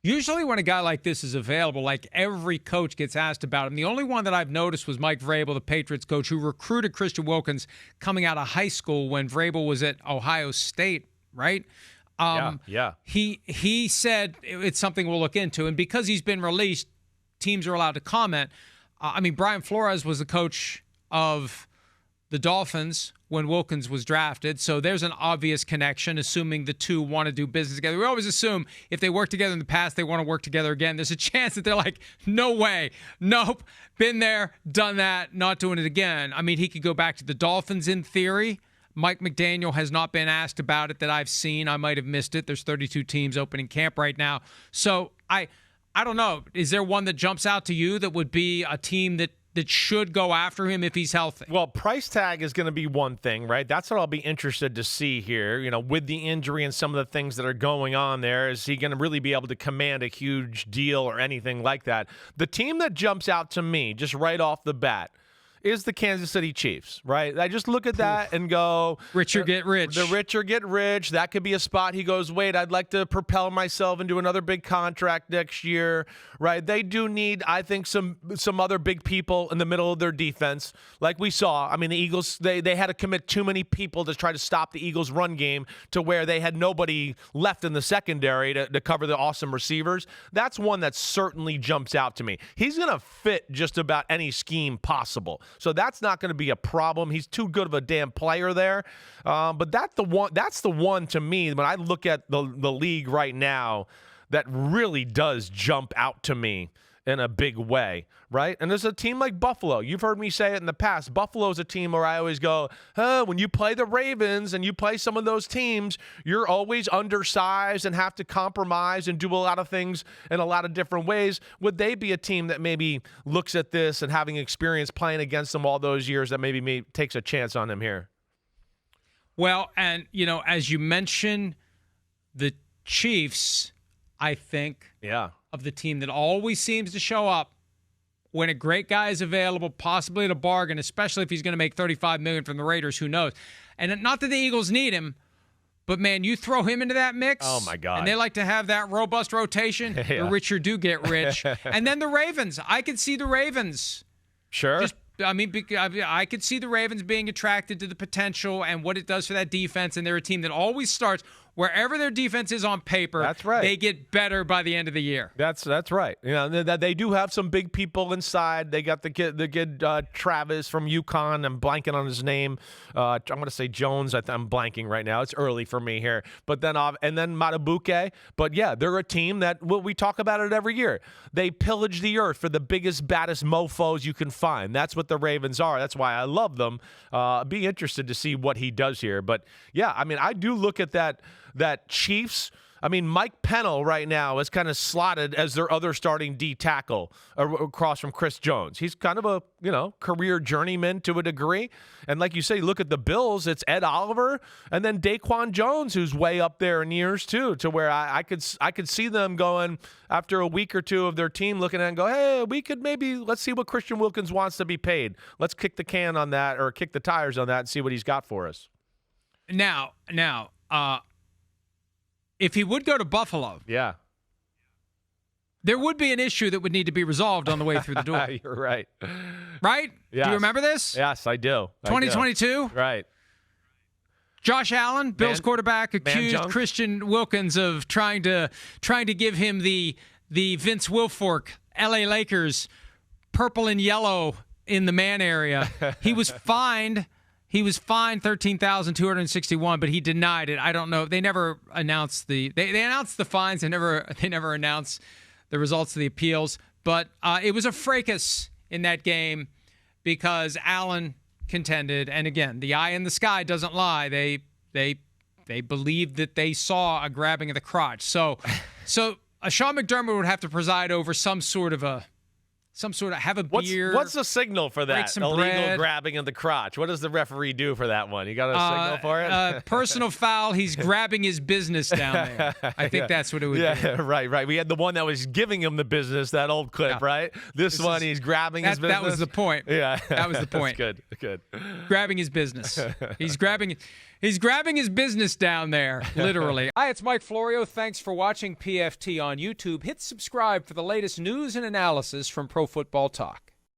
Usually when a guy like this is available, like every coach gets asked about him. The only one that I've noticed was Mike Vrabel, the Patriots coach, who recruited Christian Wilkins coming out of high school when Vrabel was at Ohio State, right? Yeah. He said it's something we'll look into. And because he's been released, teams are allowed to comment. Brian Flores was the coach of the Dolphins when Wilkins was drafted. So there's an obvious connection, assuming the two want to do business together. We always assume if they worked together in the past, they want to work together again. There's a chance that they're like, no way. Nope. Been there, done that, not doing it again. He could go back to the Dolphins in theory. Mike McDaniel has not been asked about it that I've seen. I might have missed it. There's 32 teams opening camp right now. So I don't know. Is there one that jumps out to you that would be a team that should go after him if he's healthy? Well, price tag is going to be one thing, right? That's what I'll be interested to see here. With the injury and some of the things that are going on there, is he going to really be able to command a huge deal or anything like that? The team that jumps out to me just right off the bat is the Kansas City Chiefs, right? I just look at that and go, richer get rich. The richer get rich. That could be a spot he goes, wait, I'd like to propel myself into another big contract next year, right? They do need, I think, some other big people in the middle of their defense. Like we saw, the Eagles, they had to commit too many people to try to stop the Eagles' run game to where they had nobody left in the secondary to cover the awesome receivers. That's one that certainly jumps out to me. He's going to fit just about any scheme possible. So that's not going to be a problem. He's too good of a damn player there. But that's the one to me when I look at the league right now that really does jump out to me in a big way, right? And there's a team like Buffalo. You've heard me say it in the past. Buffalo's a team where I always go, when you play the Ravens and you play some of those teams, you're always undersized and have to compromise and do a lot of things in a lot of different ways. Would they be a team that maybe looks at this and having experience playing against them all those years that maybe takes a chance on him here? Well, and, as you mentioned, the Chiefs, I think, of the team that always seems to show up when a great guy is available, possibly at a bargain, especially if he's going to make $35 million from the Raiders, who knows? And not that the Eagles need him, but, man, you throw him into that mix. Oh, my God. And they like to have that robust rotation. The richer do get rich. And then the Ravens. I could see the Ravens. Sure. I could see the Ravens being attracted to the potential and what it does for that defense. And they're a team that always starts wherever their defense is on paper. That's right. They get better by the end of the year. That's right. They do have some big people inside. They got the kid Travis from UConn. I'm blanking on his name. I'm going to say Jones. I'm blanking right now. It's early for me here. But then and then Matabuke. But yeah, they're a team that we talk about it every year. They pillage the earth for the biggest, baddest mofos you can find. That's what the Ravens are. That's why I love them. Be interested to see what he does here. But yeah, I do look at that Chiefs. Mike Pennell right now is kind of slotted as their other starting D tackle across from Chris Jones. He's kind of a, career journeyman to a degree. And like you say, look at the Bills, it's Ed Oliver and then Daquan Jones, who's way up there in years too, to where I could see them going after a week or two of their team looking at it and go, hey, let's see what Christian Wilkins wants to be paid. Let's kick the can on that or kick the tires on that and see what he's got for us. Now, if he would go to Buffalo, there would be an issue that would need to be resolved on the way through the door. You're right. Right? Yes. Do you remember this? Yes, I do. 2022? Right. Josh Allen, Bills quarterback, accused Christian Wilkins of trying to give him the Vince Wilfork, LA Lakers, purple and yellow in the man area. He was fined. He was fined $13,261, but he denied it. I don't know. They never announced they announced the fines. They never announced the results of the appeals. But it was a fracas in that game because Allen contended, and again, the eye in the sky doesn't lie. They believed that they saw a grabbing of the crotch. So Sean McDermott would have to preside over some sort of have a beer. What's the signal for that? Illegal bread. Grabbing of the crotch. What does the referee do for that one? You got a signal for it? Personal foul. He's grabbing his business down there. I think that's what it would be. Yeah, right. We had the one that was giving him the business, that old clip, right? This one, he's grabbing his business. That was the point. Yeah. That was the point. That's good. Grabbing his business. He's grabbing He's grabbing his business down there, literally. Hi, it's Mike Florio. Thanks for watching PFT on YouTube. Hit subscribe for the latest news and analysis from Pro Football Talk.